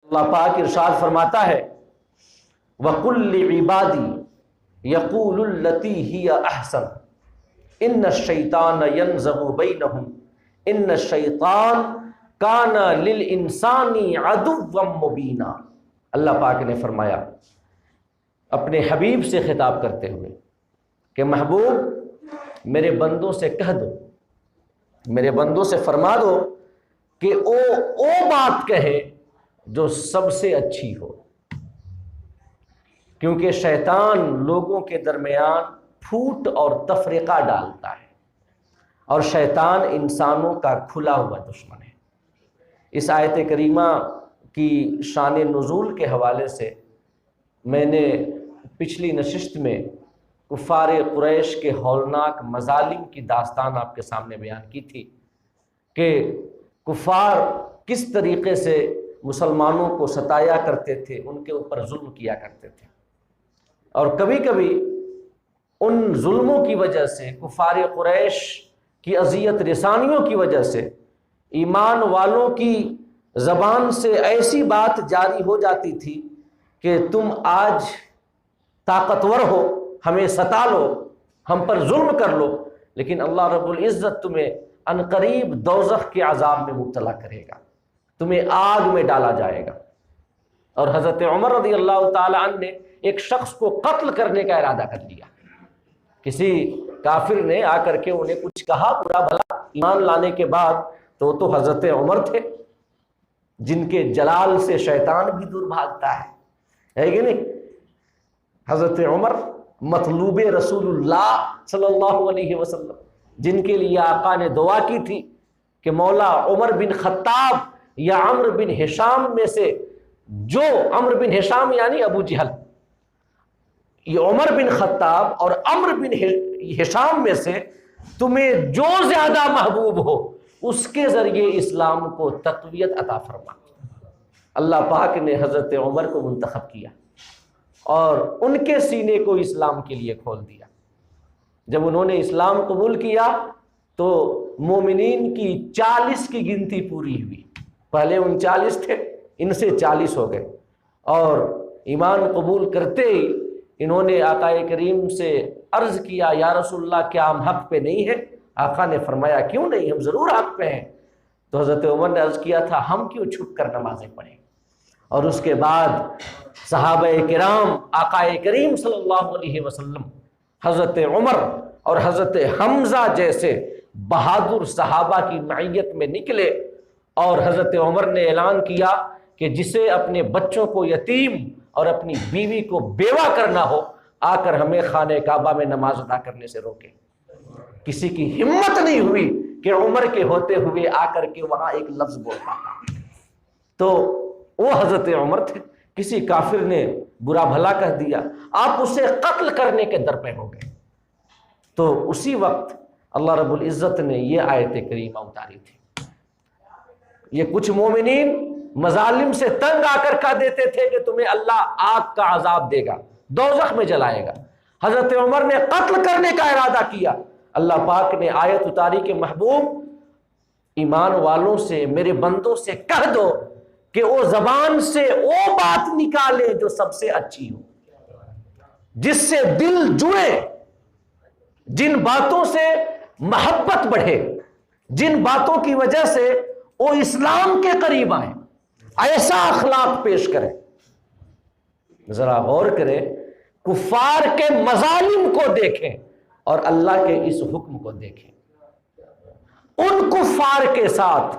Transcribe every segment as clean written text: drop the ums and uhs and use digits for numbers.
اللہ پاک ارشاد فرماتا ہے وَقُلْ لِعِبَادِي يَقُولُ الَّتِي هِيَ أَحْسَنُ إِنَّ الشَّيْطَانَ يَنزَغُ بَيْنَهُمْ إِنَّ الشَّيْطَانَ كَانَ لِلْإِنسَانِ عَدُوًّا مُبِينًا۔ اللہ پاک نے فرمایا اپنے حبیب سے خطاب کرتے ہوئے کہ محبوب میرے بندوں سے کہہ دو، میرے بندوں سے فرما دو کہ او بات کہے جو سب سے اچھی ہو، کیونکہ شیطان لوگوں کے درمیان پھوٹ اور تفرقہ ڈالتا ہے، اور شیطان انسانوں کا کھلا ہوا دشمن ہے۔ اس آیت کریمہ کی شان نزول کے حوالے سے میں نے پچھلی نشست میں کفار قریش کے ہولناک مظالم کی داستان آپ کے سامنے بیان کی تھی کہ کفار کس طریقے سے مسلمانوں کو ستایا کرتے تھے، ان کے اوپر ظلم کیا کرتے تھے، اور کبھی کبھی ان ظلموں کی وجہ سے، کفار قریش کی اذیت رسانیوں کی وجہ سے ایمان والوں کی زبان سے ایسی بات جاری ہو جاتی تھی کہ تم آج طاقتور ہو، ہمیں ستا لو، ہم پر ظلم کر لو، لیکن اللہ رب العزت تمہیں عنقریب دوزخ کے عذاب میں مبتلا کرے گا، تمہیں آگ میں ڈالا جائے گا۔ اور حضرت عمر رضی اللہ تعالی عنہ نے ایک شخص کو قتل کرنے کا ارادہ کر لیا۔ کسی کافر نے آ کر کے انہیں کچھ کہا برا بھلا، ایمان لانے کے بعد تو حضرت عمر تھے جن کے جلال سے شیطان بھی دور بھاگتا ہے کہ نہیں؟ حضرت عمر مطلوب رسول اللہ صلی اللہ علیہ وسلم، جن کے لیے آقا نے دعا کی تھی کہ مولا عمر بن خطاب یا عمرو بن ہشام میں سے جو، عمرو بن ہشام یعنی ابو جہل، یہ عمر بن خطاب اور عمرو بن ہشام میں سے تمہیں جو زیادہ محبوب ہو اس کے ذریعے اسلام کو تقویت عطا فرما۔ اللہ پاک نے حضرت عمر کو منتخب کیا اور ان کے سینے کو اسلام کے لیے کھول دیا۔ جب انہوں نے اسلام قبول کیا تو مومنین کی 40 کی گنتی پوری ہوئی، پہلے 39 تھے، ان سے 40 ہو گئے، اور ایمان قبول کرتے ہی انہوں نے آقا کریم سے عرض کیا یا رسول اللہ کیا ہم حق پہ نہیں ہیں؟ آقا نے فرمایا کیوں نہیں، ہم ضرور حق پہ ہیں۔ تو حضرت عمر نے عرض کیا تھا ہم کیوں چھپ کر نمازیں پڑھیں؟ اور اس کے بعد صحابہ کرام آقا کریم صلی اللہ علیہ وسلم، حضرت عمر اور حضرت حمزہ جیسے بہادر صحابہ کی معیت میں نکلے، اور حضرت عمر نے اعلان کیا کہ جسے اپنے بچوں کو یتیم اور اپنی بیوی کو بیوہ کرنا ہو آ کر ہمیں خانہ کعبہ میں نماز ادا کرنے سے روکے۔ کسی کی ہمت نہیں ہوئی کہ عمر کے ہوتے ہوئے آ کر کے وہاں ایک لفظ بول پاتا، تو وہ حضرت عمر تھے۔ کسی کافر نے برا بھلا کہہ دیا، آپ اسے قتل کرنے کے در پہ ہو گئے، تو اسی وقت اللہ رب العزت نے یہ آیت کریمہ اتاری تھی۔ یہ کچھ مومنین مظالم سے تنگ آ کر کہہ دیتے تھے کہ تمہیں اللہ آگ کا عذاب دے گا، دوزخ میں جلائے گا۔ حضرت عمر نے قتل کرنے کا ارادہ کیا، اللہ پاک نے آیت اتاری کہ محبوب ایمان والوں سے، میرے بندوں سے کہہ دو کہ وہ زبان سے وہ بات نکالے جو سب سے اچھی ہو، جس سے دل جڑے، جن باتوں سے محبت بڑھے، جن باتوں کی وجہ سے وہ اسلام کے قریب آئیں، ایسا اخلاق پیش کریں۔ ذرا غور کریں، کفار کے مظالم کو دیکھیں اور اللہ کے اس حکم کو دیکھیں۔ ان کفار کے ساتھ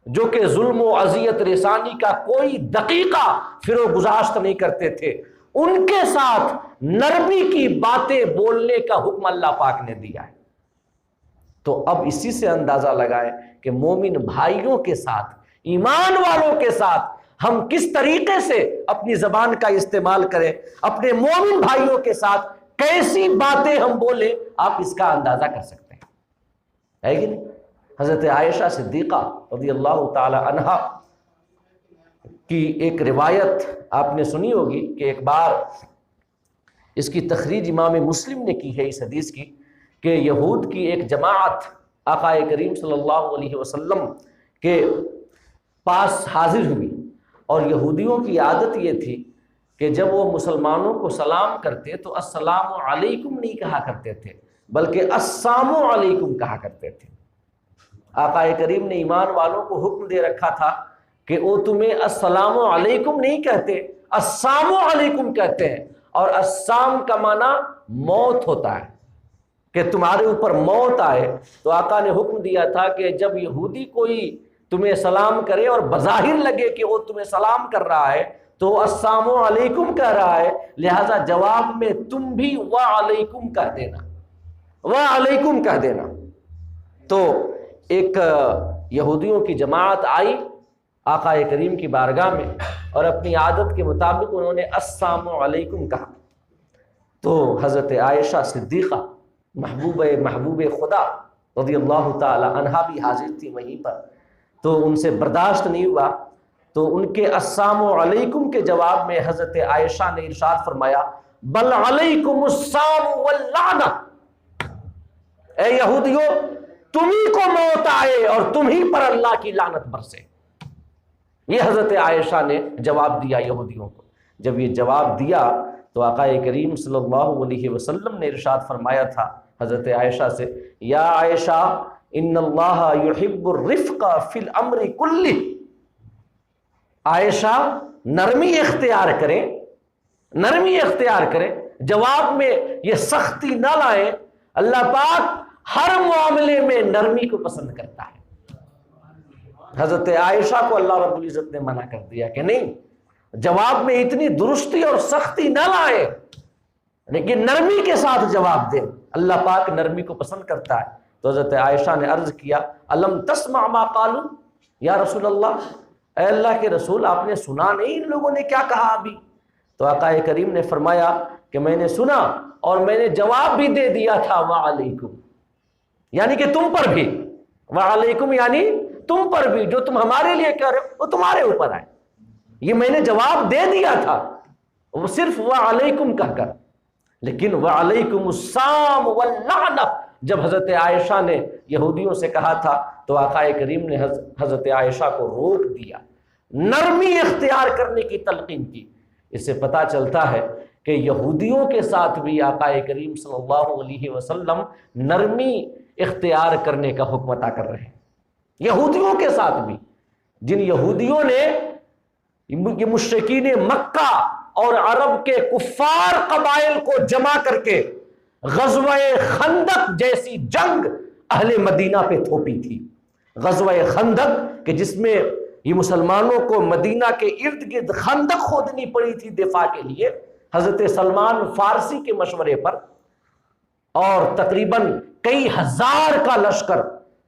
جو کہ ظلم و اذیت رسانی کا کوئی دقیقہ فرو گزاشت نہیں کرتے تھے، ان کے ساتھ نرمی کی باتیں بولنے کا حکم اللہ پاک نے دیا ہے۔ تو اب اسی سے اندازہ لگائیں کہ مومن بھائیوں کے ساتھ، ایمان والوں کے ساتھ ہم کس طریقے سے اپنی زبان کا استعمال کریں، اپنے مومن بھائیوں کے ساتھ کیسی باتیں ہم بولیں، آپ اس کا اندازہ کر سکتے ہیں، ہے کہ نہیں؟ حضرت عائشہ صدیقہ رضی اللہ تعالی عنہا کی ایک روایت آپ نے سنی ہوگی کہ ایک بار، اس کی تخریج امام مسلم نے کی ہے اس حدیث کی، کہ یہود کی ایک جماعت آقا کریم صلی اللہ علیہ وسلم کے پاس حاضر ہوئی اور یہودیوں کی عادت یہ تھی کہ جب وہ مسلمانوں کو سلام کرتے تو السلام علیکم نہیں کہا کرتے تھے بلکہ السلام علیکم کہا کرتے تھے۔ آقا کریم نے ایمان والوں کو حکم دے رکھا تھا کہ وہ تمہیں السلام علیکم نہیں کہتے، السلام علیکم کہتے ہیں، اور السلام کا معنی موت ہوتا ہے کہ تمہارے اوپر موت آئے۔ تو آقا نے حکم دیا تھا کہ جب یہودی کوئی تمہیں سلام کرے اور بظاہر لگے کہ وہ تمہیں سلام کر رہا ہے تو السلام علیکم کہہ رہا ہے، لہذا جواب میں تم بھی وعلیکم کہہ دینا، وعلیکم کہہ دینا۔ تو ایک یہودیوں کی جماعت آئی آقا کریم کی بارگاہ میں اور اپنی عادت کے مطابق انہوں نے السلام علیکم کہا۔ تو حضرت عائشہ صدیقہ محبوب خدا رضی اللہ تعالی عنہا بھی حاضر تھی وہیں پر، تو ان سے برداشت نہیں ہوا، تو ان کے السلام علیکم کے جواب میں حضرت عائشہ نے ارشاد فرمایا بل علیکم السلام واللعنہ، اے یہودیو تمہیں کو موت آئے اور تمہیں پر اللہ کی لعنت برسے۔ یہ حضرت عائشہ نے جواب دیا یہودیوں کو۔ جب یہ جواب دیا تو آقا کریم صلی اللہ علیہ وسلم نے ارشاد فرمایا تھا حضرت عائشہ سے، یا عائشہ ان اللہ یحب الرفق فی الامر کلہ، عائشہ نرمی اختیار کریں، نرمی اختیار کریں، جواب میں یہ سختی نہ لائیں، اللہ پاک ہر معاملے میں نرمی کو پسند کرتا ہے۔ حضرت عائشہ کو اللہ رب العزت نے منع کر دیا کہ نہیں، جواب میں اتنی درستی اور سختی نہ لائے لیکن نرمی کے ساتھ جواب دیں، اللہ پاک نرمی کو پسند کرتا ہے۔ تو حضرت عائشہ نے عرض کیا الم تسمع ما قالوا یا رسول اللہ، اے اللہ کے رسول آپ نے سنا نہیں ان لوگوں نے کیا کہا ابھی؟ تو آقا کریم نے فرمایا کہ میں نے سنا اور میں نے جواب بھی دے دیا تھا وعلیکم، یعنی کہ تم پر بھی، وعلیکم یعنی تم پر بھی، جو تم ہمارے لیے کہہ رہے ہو وہ تمہارے اوپر آئے، یہ میں نے جواب دے دیا تھا، وہ صرف وعلیکم کہہ کر۔ لیکن وعلیکم السلام واللعنہ جب حضرت عائشہ نے یہودیوں سے کہا تھا تو آقا کریم نے حضرت عائشہ کو روک دیا، نرمی اختیار کرنے کی تلقین کی۔ اس سے پتہ چلتا ہے کہ یہودیوں کے ساتھ بھی آقا کریم صلی اللہ علیہ وسلم نرمی اختیار کرنے کا حکم عطا کر رہے ہیں، یہودیوں کے ساتھ بھی، جن یہودیوں نے یہ مشرکین مکہ اور عرب کے کفار قبائل کو جمع کر کے غزوہ خندق جیسی جنگ اہل مدینہ پہ تھوپی تھی۔ غزوہ خندق کہ جس میں یہ مسلمانوں کو مدینہ کے ارد گرد خندق کھودنی پڑی تھی دفاع کے لیے، حضرت سلمان فارسی کے مشورے پر، اور تقریباً کئی ہزار کا لشکر،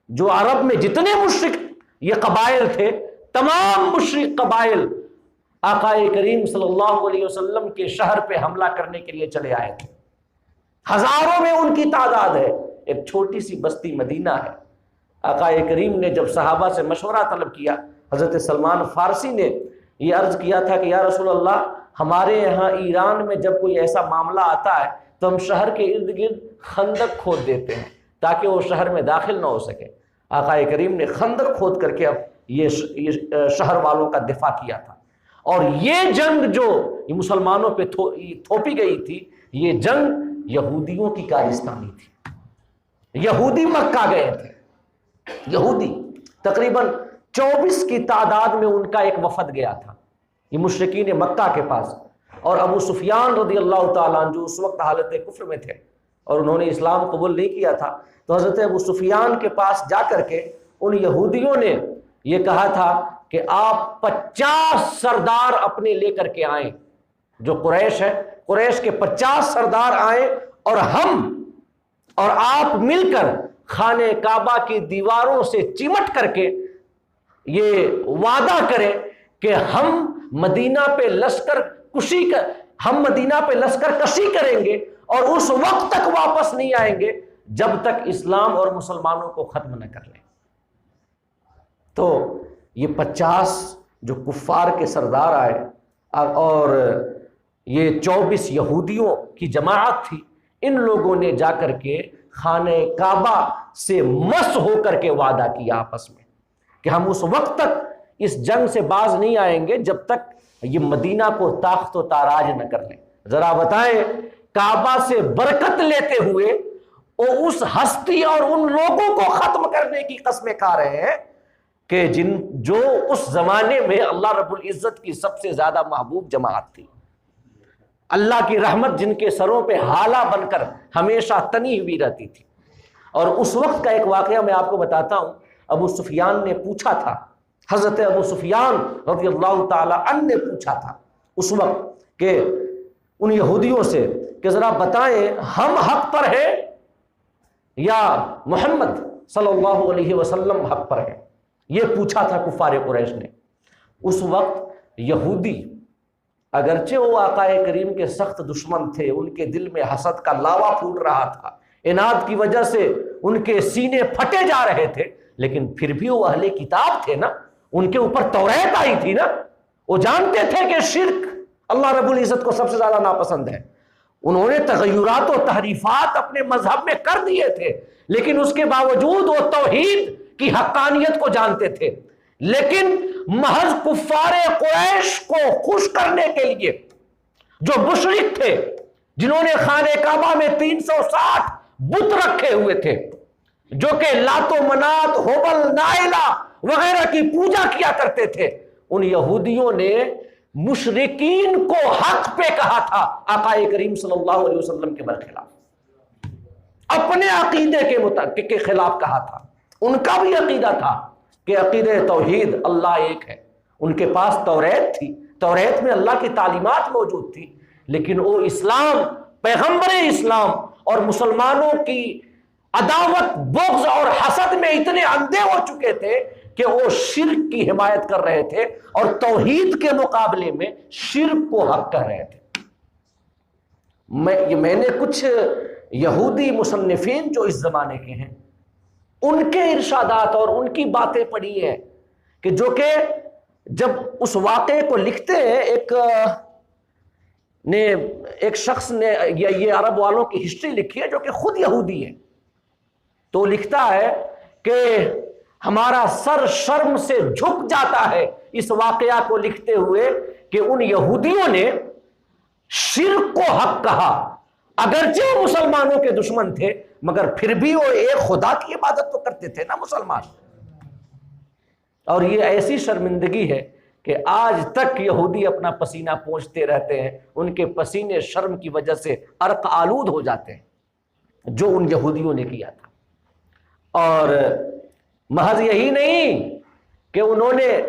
جو عرب میں جتنے مشرک یہ قبائل تھے تمام مشرک قبائل آقا کریم صلی اللہ علیہ وسلم کے شہر پہ حملہ کرنے کے لیے چلے آئے تھے، ہزاروں میں ان کی تعداد ہے، ایک چھوٹی سی بستی مدینہ ہے۔ آقا کریم نے جب صحابہ سے مشورہ طلب کیا، حضرت سلمان فارسی نے یہ عرض کیا تھا کہ یا رسول اللہ ہمارے یہاں ایران میں جب کوئی ایسا معاملہ آتا ہے تو ہم شہر کے ارد گرد خندق کھود دیتے ہیں تاکہ وہ شہر میں داخل نہ ہو سکے۔ آقا کریم نے خندق کھود کر کے اب یہ شہر والوں کا دفاع کیا تھا، اور یہ جنگ جو مسلمانوں پہ تھوپی گئی تھی، یہ جنگ یہودیوں کی کارستانی تھی۔ یہودی مکہ گئے تھے، یہودی تقریباً 24 کی تعداد میں ان کا ایک وفد گیا تھا یہ مشرکین مکہ کے پاس، اور ابو سفیان رضی اللہ تعالیٰ عنہ جو اس وقت حالت کفر میں تھے اور انہوں نے اسلام قبول نہیں کیا تھا، تو حضرت ابو سفیان کے پاس جا کر کے ان یہودیوں نے یہ کہا تھا کہ آپ 50 سردار اپنے لے کر کے آئیں، جو قریش ہے قریش کے 50 سردار آئیں اور ہم اور آپ مل کر خانہ کعبہ کی دیواروں سے چمٹ کر کے یہ وعدہ کریں کہ ہم مدینہ پہ لشکر کشی کریں گے اور اس وقت تک واپس نہیں آئیں گے جب تک اسلام اور مسلمانوں کو ختم نہ کر لیں۔ تو یہ 50 جو کفار کے سردار آئے اور یہ 24 یہودیوں کی جماعت تھی، ان لوگوں نے جا کر کے خانہ کعبہ سے مس ہو کر کے وعدہ کیا آپس میں کہ ہم اس وقت تک اس جنگ سے باز نہیں آئیں گے جب تک یہ مدینہ کو تاخت و تاراج نہ کر لیں۔ ذرا بتائیں، کعبہ سے برکت لیتے ہوئے وہ اس ہستی اور ان لوگوں کو ختم کرنے کی قسمیں کھا رہے ہیں کہ جو اس زمانے میں اللہ رب العزت کی سب سے زیادہ محبوب جماعت تھی، اللہ کی رحمت جن کے سروں پہ ہالہ بن کر ہمیشہ تنی ہوئی رہتی تھی۔ اور اس وقت کا ایک واقعہ میں آپ کو بتاتا ہوں۔ ابو سفیان نے پوچھا تھا، حضرت ابو سفیان رضی اللہ تعالی عنہ نے پوچھا تھا اس وقت کہ ان یہودیوں سے کہ ذرا بتائیں ہم حق پر ہیں یا محمد صلی اللہ علیہ وسلم حق پر ہیں؟ یہ پوچھا تھا کفار قریش نے۔ اس وقت یہودی اگرچہ وہ آقا کریم کے سخت دشمن تھے، ان کے دل میں حسد کا لاوا پھوٹ رہا تھا، اناد کی وجہ سے ان کے سینے پھٹے جا رہے تھے، لیکن پھر بھی وہ اہل کتاب تھے نا، ان کے اوپر توریت آئی تھی نا، وہ جانتے تھے کہ شرک اللہ رب العزت کو سب سے زیادہ ناپسند ہے۔ انہوں نے تغیرات و تحریفات اپنے مذہب میں کر دیے تھے، لیکن اس کے باوجود وہ توحید کی حقانیت کو جانتے تھے۔ لیکن محض کفار قریش کو خوش کرنے کے لیے جو مشرک تھے، جنہوں نے خانہ کعبہ میں 360 بت رکھے ہوئے تھے، جو کہ لات و منات، ہبل، نائلہ وغیرہ کی پوجا کیا کرتے تھے، ان یہودیوں نے مشرکین کو حق پہ کہا تھا آقا کریم صلی اللہ علیہ وسلم کے برخلاف، اپنے عقیدے کے خلاف کہا تھا۔ ان کا بھی عقیدہ تھا کہ عقیدہ توحید، اللہ ایک ہے۔ ان کے پاس توریت تھی، توریت میں اللہ کی تعلیمات موجود تھی، لیکن وہ اسلام، پیغمبر اسلام اور مسلمانوں کی عداوت، بغض اور حسد میں اتنے اندھے ہو چکے تھے کہ وہ شرک کی حمایت کر رہے تھے اور توحید کے مقابلے میں شرک کو حق کر رہے تھے۔ میں نے کچھ یہودی مصنفین جو اس زمانے کے ہیں، ان کے ارشادات اور ان کی باتیں پڑھی ہیں کہ جو کہ جب اس واقعے کو لکھتے ہیں، ایک شخص نے یہ عرب والوں کی ہسٹری لکھی ہے جو کہ خود یہودی ہے، تو لکھتا ہے کہ ہمارا سر شرم سے جھک جاتا ہے اس واقعہ کو لکھتے ہوئے کہ ان یہودیوں نے شرک کو حق کہا، اگرچہ وہ مسلمانوں کے دشمن تھے مگر پھر بھی وہ ایک خدا کی عبادت تو کرتے تھے نا مسلمان۔ اور یہ ایسی شرمندگی ہے کہ آج تک یہودی اپنا پسینہ پوچھتے رہتے ہیں، ان کے پسینے شرم کی وجہ سے عرق آلود ہو جاتے ہیں جو ان یہودیوں نے کیا تھا۔ اور محض یہی نہیں کہ انہوں نے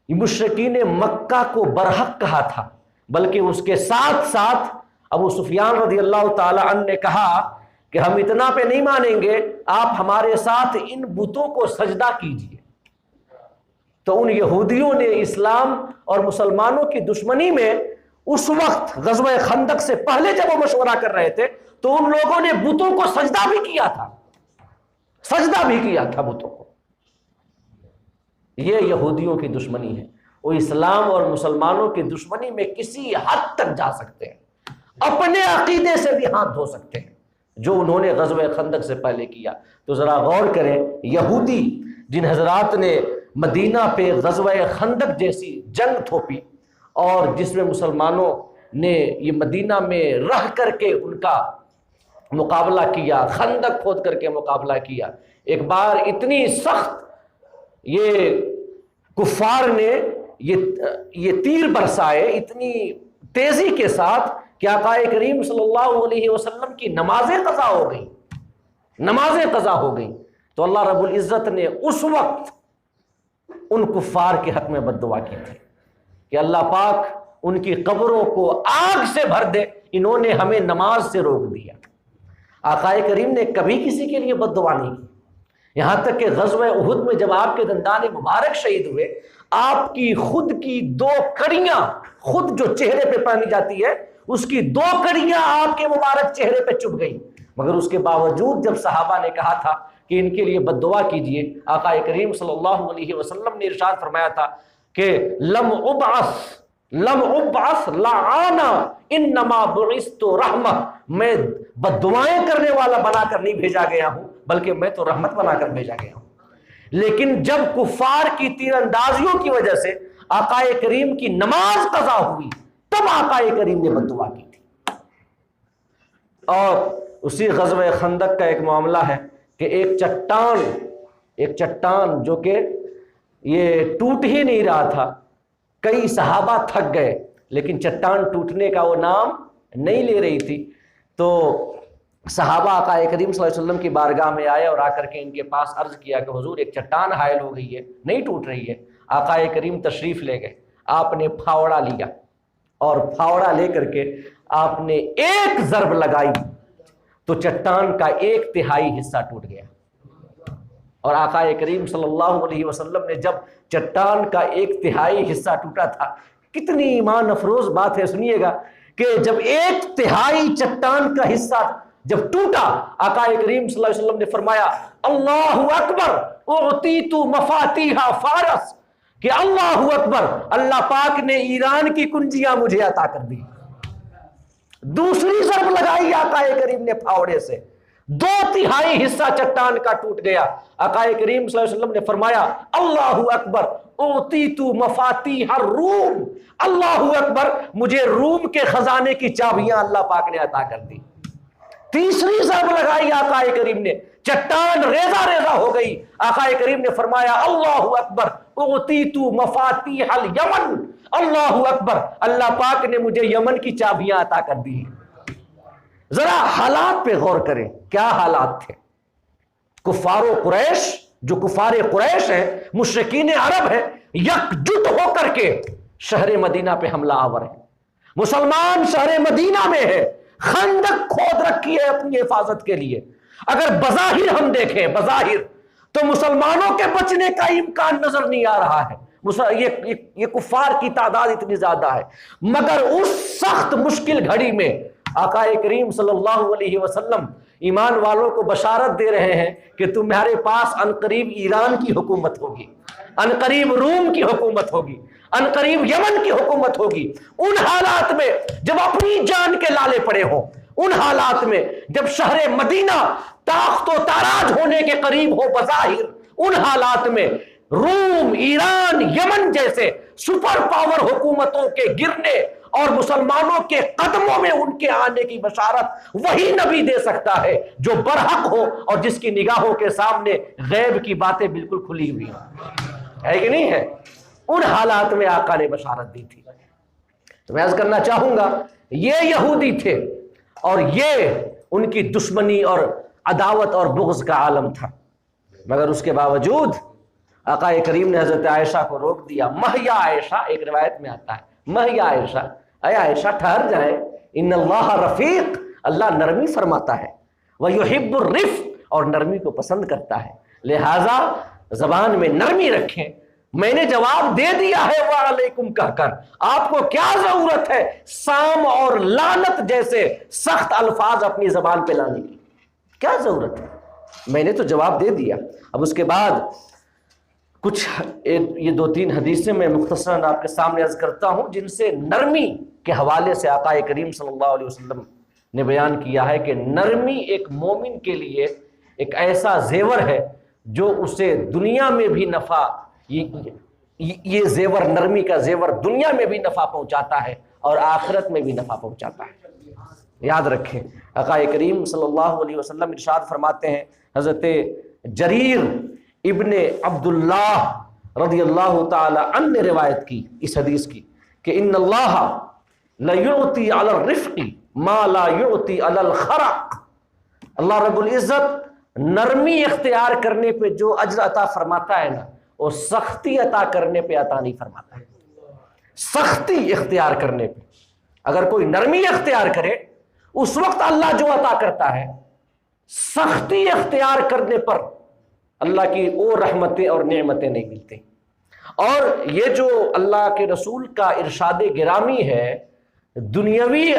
مشرکین مکہ کو برحق کہا تھا، بلکہ اس کے ساتھ ساتھ ابو سفیان رضی اللہ تعالی عنہ نے کہا کہ ہم اتنا پہ نہیں مانیں گے، آپ ہمارے ساتھ ان بتوں کو سجدہ کیجیے۔ تو ان یہودیوں نے اسلام اور مسلمانوں کی دشمنی میں اس وقت غزوہ خندق سے پہلے جب وہ مشورہ کر رہے تھے تو ان لوگوں نے بتوں کو سجدہ بھی کیا تھا، سجدہ بھی کیا تھا بتوں کو۔ یہ یہودیوں کی دشمنی ہے۔ وہ اسلام اور مسلمانوں کی دشمنی میں کسی حد تک جا سکتے ہیں، اپنے عقیدے سے بھی ہاتھ دھو سکتے ہیں جو انہوں نے غزوہ خندق سے پہلے کیا۔ تو ذرا غور کریں، یہودی جن حضرات نے مدینہ پہ غزوہ خندق جیسی جنگ تھوپی اور جس میں مسلمانوں نے یہ مدینہ میں رہ کر کے ان کا مقابلہ کیا، خندق کھود کر کے مقابلہ کیا، ایک بار اتنی سخت یہ کفار نے یہ تیر برسائے اتنی تیزی کے ساتھ کہ آقا کریم صلی اللہ علیہ وسلم کی نمازیں قضا ہو گئی، نمازیں قضا ہو گئی۔ تو اللہ رب العزت نے اس وقت ان کفار کے حق میں بد دعا کی تھی کہ اللہ پاک ان کی قبروں کو آگ سے بھر دے، انہوں نے ہمیں نماز سے روک دیا۔ آقا کریم نے کبھی کسی کے لیے بد دعا نہیں کی، یہاں تک کہ غزوہ احد میں جب آپ کے دندان مبارک شہید ہوئے، آپ کی خود کی 2 کڑیاں، خود جو چہرے پہ پہنی جاتی ہے اس کی 2 کڑیاں آپ کے مبارک چہرے پہ چبھ گئیں، مگر اس کے باوجود جب صحابہ نے کہا تھا کہ ان کے لیے بد دعا کیجئے، آقا کریم صلی اللہ علیہ وسلم نے ارشاد فرمایا تھا کہ لم ابعث لعانا انما بعثت رحمہ، میں بد دعائیں کرنے والا بنا کر نہیں بھیجا گیا ہوں بلکہ میں تو رحمت بنا کر بھیجا گیا ہوں۔ لیکن جب کفار کی تیر اندازیوں کی وجہ سے آقا کریم کی نماز قضا ہوئی تب آقا کریم نے بد دعا کی تھی۔ اور اسی غزوہ خندق کا ایک معاملہ ہے کہ ایک چٹان جو کہ یہ ٹوٹ ہی نہیں رہا تھا، کئی صحابہ تھک گئے لیکن چٹان ٹوٹنے کا وہ نام نہیں لے رہی تھی، تو صحابہ آقا کریم صلی اللہ علیہ وسلم کی بارگاہ میں آئے اور آ کر کے ان کے پاس عرض کیا کہ حضور ایک چٹان حائل ہو گئی ہے، نہیں ٹوٹ رہی ہے۔ آقا کریم تشریف لے گئے، آپ نے پھاوڑا لیا اور پھاوڑا لے کر کے آپ نے ایک ضرب لگائی تو چٹان کا 1/3 حصہ ٹوٹ گیا۔ اور آقا کریم صلی اللہ علیہ وسلم نے جب چٹان کا 1/3 حصہ ٹوٹا تھا، کتنی ایمان افروز بات ہے، سنیے گا کہ جب 1/3 چٹان کا حصہ جب ٹوٹا، آقا کریم صلی اللہ علیہ وسلم نے فرمایا اللہ اکبر اعطیت مفاتیح فارس، کہ اللہ اکبر، اللہ پاک نے ایران کی کنجیاں مجھے عطا کر دی۔ دوسری ضرب لگائی آقا کریم نے پھاوڑے سے، 2/3 حصہ چٹان کا ٹوٹ گیا۔ آقا کریم صلی اللہ علیہ وسلم نے فرمایا اللہ اکبر اعطیت مفاتیح الروم، اللہ اکبر، مجھے روم کے خزانے کی چابیاں اللہ پاک نے عطا کر دی۔ تیسری ضرب لگائی آقا کریم نے، چٹان ریزہ ریزہ ہو گئی۔ آقا کریم نے فرمایا اللہ اکبر اعطیت مفاتیح الیمن، اللہ اکبر، اللہ پاک نے مجھے یمن کی چابیاں عطا کر دی۔ ذرا حالات پہ غور کریں، کیا حالات تھے؟ کفار قریش، جو کفار قریش ہیں، مشرکین عرب ہیں، یکجٹ ہو کر کے شہر مدینہ پہ حملہ آور ہیں۔ مسلمان شہر مدینہ میں ہے، خندق کھود رکھی ہے اپنی حفاظت کے لیے۔ اگر بظاہر ہم دیکھیں، بظاہر تو مسلمانوں کے بچنے کا امکان نظر نہیں آ رہا ہے، یہ کفار کی تعداد اتنی زیادہ ہے، مگر اس سخت مشکل گھڑی میں آقا کریم صلی اللہ علیہ وسلم ایمان والوں کو بشارت دے رہے ہیں کہ تمہارے پاس عنقریب ایران کی حکومت ہوگی، عنقریب روم کی حکومت ہوگی، عنقریب یمن کی حکومت ہوگی۔ ان حالات میں جب اپنی جان کے لالے پڑے ہوں، ان حالات میں جب شہر مدینہ تاخت و تاراج ہونے کے قریب ہو بظاہر، ان حالات میں روم، ایران، یمن جیسے سپر پاور حکومتوں کے گرنے اور مسلمانوں کے قدموں میں ان کے آنے کی بشارت وہی نبی دے سکتا ہے جو برحق ہو اور جس کی نگاہوں کے سامنے غیب کی باتیں بالکل کھلی ہوئی ہے کہ نہیں ہے؟ ان حالات میں آقا نے بشارت دی تھی۔ تو میں عرض کرنا چاہوں گا، یہ یہودی تھے اور یہ ان کی دشمنی اور عداوت اور بغض کا عالم تھا، مگر اس کے باوجود آقا کریم نے حضرت عائشہ کو روک دیا۔ مہیا عائشہ، ایک روایت میں آتا ہے، مہیا عائشہ، اے عائشہ ٹھہر جائیں، ان اللہ رفیق، اللہ نرمی فرماتا ہے، وَيُحِبُّ الرِّفْقَ، اور نرمی کو پسند کرتا ہے، لہٰذا زبان میں نرمی رکھیں۔ میں نے جواب دے دیا ہے وعلیکم کہہ کر، آپ کو کیا ضرورت ہے سام اور لعنت جیسے سخت الفاظ اپنی زبان پہ لانے کی؟ کیا ضرورت ہے؟ میں نے تو جواب دے دیا۔ اب اس کے بعد کچھ یہ 2-3 حدیثیں میں مختصراً آپ کے سامنے عرض کرتا ہوں، جن سے نرمی کے حوالے سے آقا کریم صلی اللہ علیہ وسلم نے بیان کیا ہے کہ نرمی ایک مومن کے لیے ایک ایسا زیور ہے جو اسے دنیا میں بھی نفع، یہ زیور، نرمی کا زیور دنیا میں بھی نفع پہنچاتا ہے اور آخرت میں بھی نفع پہنچاتا ہے۔ یاد رکھیں، آقا کریم صلی اللہ علیہ وسلم ارشاد فرماتے ہیں، حضرت جریر ابن عبداللہ رضی اللہ تعالی عنہ نے روایت کی اس حدیث کی کہ ان اللہ لیعطی علی الرفق ما لا یعطی علی الخرق، اللہ رب العزت نرمی اختیار کرنے پہ جو اجر عطا فرماتا ہے نا، وہ سختی عطا کرنے پہ عطا نہیں فرماتا ہے۔ سختی اختیار کرنے پہ، اگر کوئی نرمی اختیار کرے اس وقت اللہ جو عطا کرتا ہے، سختی اختیار کرنے پر اللہ کی وہ رحمتیں اور نعمتیں نہیں ملتی۔ اور یہ جو اللہ کے رسول کا ارشاد گرامی ہے، دنیاوی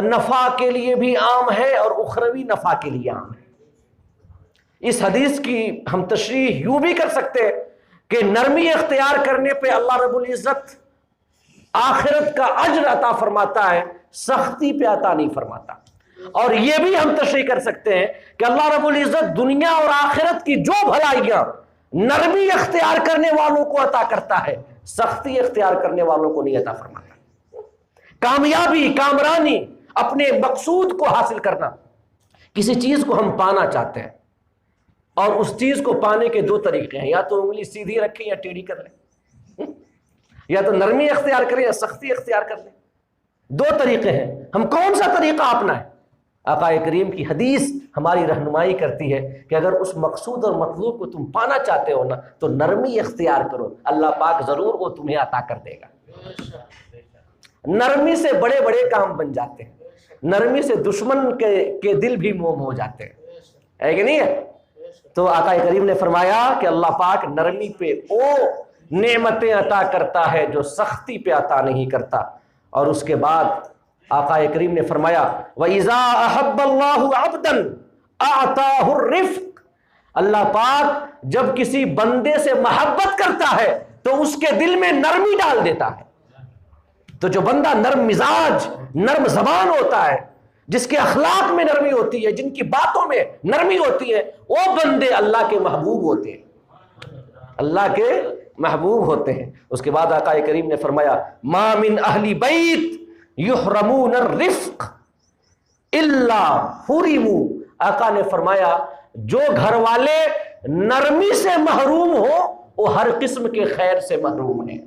نفع کے لیے بھی عام ہے اور اخروی نفع کے لیے عام ہے۔ اس حدیث کی ہم تشریح یوں بھی کر سکتے ہیں کہ نرمی اختیار کرنے پہ اللہ رب العزت آخرت کا اجر عطا فرماتا ہے، سختی پہ عطا نہیں فرماتا۔ اور یہ بھی ہم تشریح کر سکتے ہیں کہ اللہ رب العزت دنیا اور آخرت کی جو بھلائیاں نرمی اختیار کرنے والوں کو عطا کرتا ہے، سختی اختیار کرنے والوں کو نہیں عطا فرماتا۔ کامیابی، کامرانی، اپنے مقصود کو حاصل کرنا، کسی چیز کو ہم پانا چاہتے ہیں اور اس چیز کو پانے کے دو طریقے ہیں، یا تو انگلی سیدھی رکھیں یا ٹیڑھی کر لیں، یا تو نرمی اختیار کریں یا سختی اختیار کر لیں، دو طریقے ہیں، ہم کون سا طریقہ اپنائیں؟ آقا کریم کی حدیث ہماری رہنمائی کرتی ہے کہ اگر اس مقصود اور مطلوب کو تم پانا چاہتے ہو نا تو نرمی اختیار کرو، اللہ پاک ضرور وہ تمہیں عطا کر دے گا۔ نرمی سے بڑے بڑے کام بن جاتے ہیں، نرمی سے دشمن کے دل بھی موم ہو جاتے ہیں، ہے کہ نہیں ہے؟ تو آقا کریم نے فرمایا کہ اللہ پاک نرمی پہ وہ نعمتیں عطا کرتا ہے جو سختی پہ عطا نہیں کرتا۔ اور اس کے بعد آقا کریم نے فرمایا وَإِذَا أَحَبَّ اللَّهُ عَبْدًا أَعْطَاهُ الرِّفْقَ، اللہ پاک جب کسی بندے سے محبت کرتا ہے تو اس کے دل میں نرمی ڈال دیتا ہے۔ تو جو بندہ نرم مزاج، نرم زبان ہوتا ہے، جس کے اخلاق میں نرمی ہوتی ہے، جن کی باتوں میں نرمی ہوتی ہے، وہ بندے اللہ کے محبوب ہوتے ہیں، اللہ کے محبوب ہوتے ہیں۔ اس کے بعد آقا کریم نے فرمایا ما من اہل بیت یحرمون الرفق الا حرموا، آقا نے فرمایا جو گھر والے نرمی سے محروم ہو وہ ہر قسم کے خیر سے محروم ہیں۔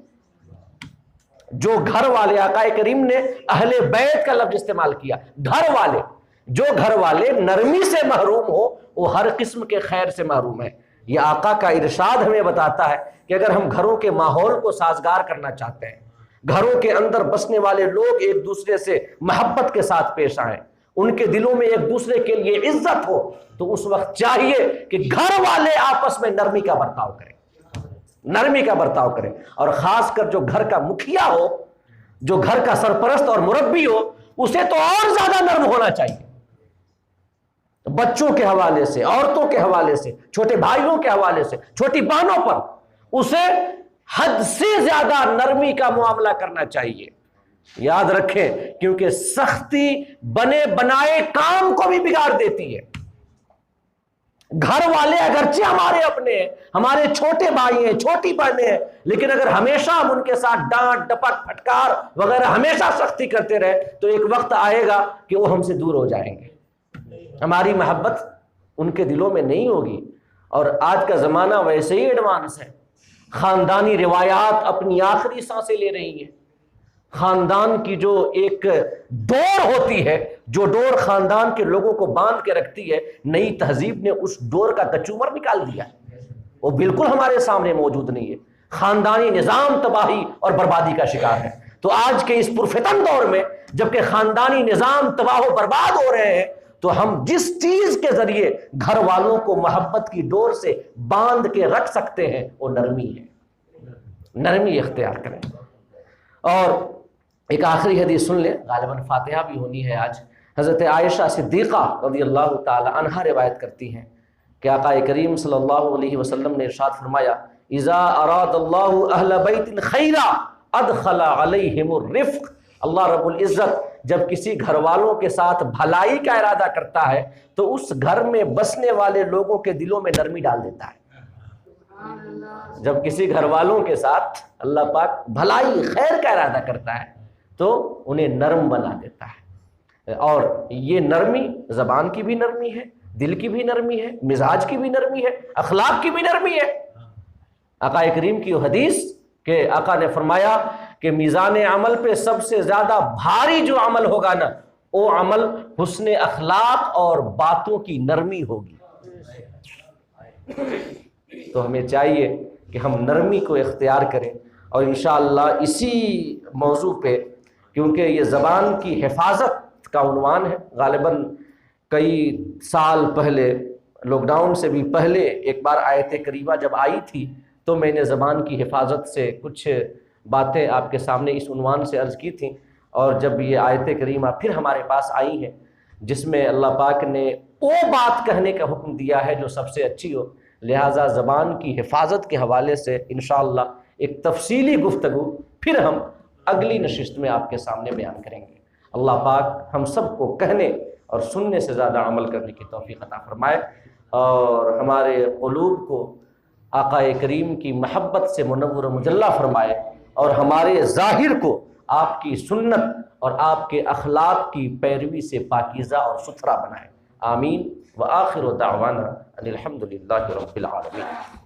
جو گھر والے، آقا کریم نے اہل بیت کا لفظ استعمال کیا، گھر والے، جو گھر والے نرمی سے محروم ہو وہ ہر قسم کے خیر سے محروم ہے۔ یہ آقا کا ارشاد ہمیں بتاتا ہے کہ اگر ہم گھروں کے ماحول کو سازگار کرنا چاہتے ہیں، گھروں کے اندر بسنے والے لوگ ایک دوسرے سے محبت کے ساتھ پیش آئیں، ان کے دلوں میں ایک دوسرے کے لیے عزت ہو، تو اس وقت چاہیے کہ گھر والے آپس میں نرمی کا برتاؤ کریں، نرمی کا برتاؤ کریں۔ اور خاص کر جو گھر کا مکھیا ہو، جو گھر کا سرپرست اور مربی ہو، اسے تو اور زیادہ نرم ہونا چاہیے، بچوں کے حوالے سے، عورتوں کے حوالے سے، چھوٹے بھائیوں کے حوالے سے، چھوٹی بہنوں پر اسے حد سے زیادہ نرمی کا معاملہ کرنا چاہیے۔ یاد رکھیں کیونکہ سختی بنے بنائے کام کو بھی بگاڑ دیتی ہے۔ گھر والے اگرچہ ہمارے اپنے ہیں، ہمارے چھوٹے بھائی ہیں، چھوٹی بہنیں ہیں، لیکن اگر ہمیشہ ہم ان کے ساتھ ڈانٹ ڈپٹ پھٹکار وغیرہ ہمیشہ سختی کرتے رہے تو ایک وقت آئے گا کہ وہ ہم سے دور ہو جائیں گے، ہماری محبت ان کے دلوں میں نہیں ہوگی۔ اور آج کا زمانہ ویسے ہی ایڈوانس ہے، خاندانی روایات اپنی آخری سانسیں لے رہی ہیں۔ خاندان کی جو ایک ڈور ہوتی ہے، جو ڈور خاندان کے لوگوں کو باندھ کے رکھتی ہے، نئی تہذیب نے اس ڈور کا کچومر نکال دیا ہے، وہ بالکل ہمارے سامنے موجود نہیں ہے۔ خاندانی نظام تباہی اور بربادی کا شکار ہے۔ تو آج کے اس پرفتن دور میں جبکہ خاندانی نظام تباہ و برباد ہو رہے ہیں، تو ہم جس چیز کے ذریعے گھر والوں کو محبت کی ڈور سے باندھ کے رکھ سکتے ہیں وہ نرمی ہے، نرمی اختیار کریں۔ اور ایک آخری حدیث سن لیں، غالباً فاتحہ بھی ہونی ہے آج۔ حضرت عائشہ صدیقہ رضی اللہ تعالی عنہا روایت کرتی ہیں کہ آقا کریم صلی اللہ علیہ وسلم نے ارشاد فرمایا اذا اراد اللہ اہل بیت خیرا ادخل علیہم الرفق، اللہ رب العزت جب کسی گھر والوں کے ساتھ بھلائی کا ارادہ کرتا ہے تو اس گھر میں بسنے والے لوگوں کے دلوں میں نرمی ڈال دیتا ہے۔ جب کسی گھر والوں کے ساتھ اللہ پاک بھلائی خیر کا ارادہ کرتا ہے تو انہیں نرم بنا دیتا ہے۔ اور یہ نرمی زبان کی بھی نرمی ہے، دل کی بھی نرمی ہے، مزاج کی بھی نرمی ہے، اخلاق کی بھی نرمی ہے۔ آقا کریم کی حدیث کہ آقا نے فرمایا کہ میزان عمل پہ سب سے زیادہ بھاری جو عمل ہوگا نا، وہ عمل حسن اخلاق اور باتوں کی نرمی ہوگی۔ تو ہمیں چاہیے کہ ہم نرمی کو اختیار کریں، اور انشاءاللہ اسی موضوع پہ، کیونکہ یہ زبان کی حفاظت کا عنوان ہے، غالباً کئی سال پہلے، لاک ڈاؤن سے بھی پہلے ایک بار آیت کریمہ جب آئی تھی تو میں نے زبان کی حفاظت سے کچھ باتیں آپ کے سامنے اس عنوان سے عرض کی تھیں، اور جب یہ آیت کریمہ پھر ہمارے پاس آئی ہیں جس میں اللہ پاک نے وہ بات کہنے کا حکم دیا ہے جو سب سے اچھی ہو، لہٰذا زبان کی حفاظت کے حوالے سے انشاءاللہ ایک تفصیلی گفتگو پھر ہم اگلی نشست میں آپ کے سامنے بیان کریں گے۔ اللہ پاک ہم سب کو کہنے اور سننے سے زیادہ عمل کرنے کی توفیق عطا فرمائے، اور ہمارے قلوب کو آقا کریم کی محبت سے منور و مجلہ فرمائے، اور ہمارے ظاہر کو آپ کی سنت اور آپ کے اخلاق کی پیروی سے پاکیزہ اور ستھرا بنائے۔ آمین۔ وآخر دعوانا ان الحمد للہ رب العالمین۔